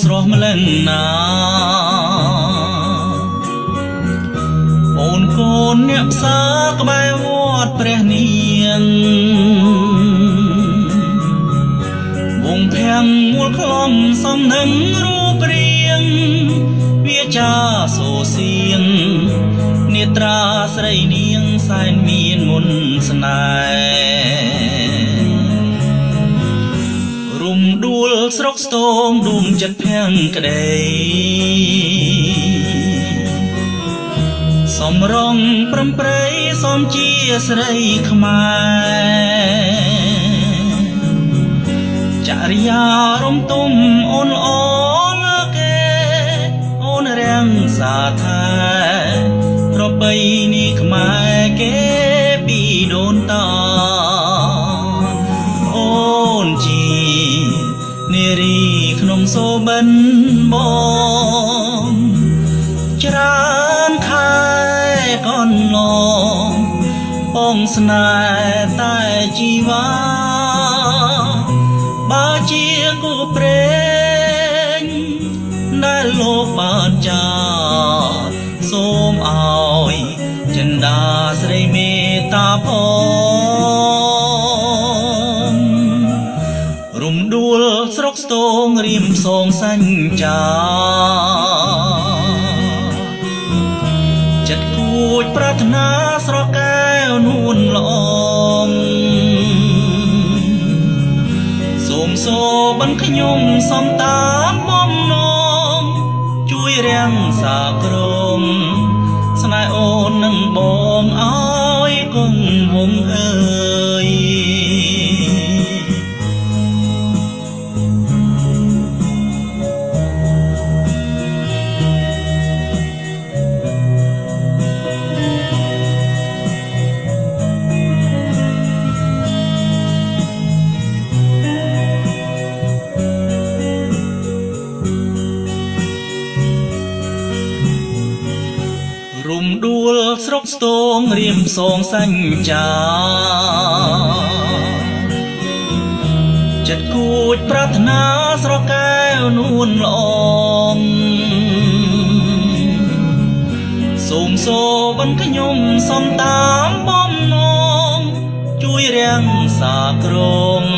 ស្រស់ម្លឹងណាអូនកូនអ្នកផ្សារក្បែរវត្តព្រះនាងវងភាំងមូលខ្លំសំនឹងរូបរាងវាចាសូសៀងនេត្រាស្រីនាងសែនមានមុនស្នេហ៍រុំដួលស្រុកស្ទងដួងចិត្តភាំងក្ដីសំរងប្រំប្រៃសំជាស្រីខ្មែរចរិយារំទុំអូនល្អលើគេអូនរាំងសាថាប្របីនេះខ្មែរគេពីដូនតាអូនជានារីក្នុងសូបិនបងច្រើនខែកន្លងពងស្នេហ៍តែជីវ៉ាបើជាគូព្រេងដែលលោកបានចាសូមឲ្យចិន្តាស្រីមេត្តាផងរំដួលស្រុកស្ទងរៀមផ្សងសញ្ចាចិត្តគួចប្រាថ្នាស្រកែវនួនល្អងសូមសូបិនខ្ញុំសំតាមបំណងជួយរាំងសាក្រមស្នេហ៍អូននឹងបងឲ្យគង់វង្សអើយរុំដួលស្រុកស្ទងរៀមផ្សងសញ្ចាចិត្តគួចប្រាថ្នាស្រកែវនួនល្អងសូមសូបិនខ្ញុំសំតាមបំណងជួយរាំងសាក្រម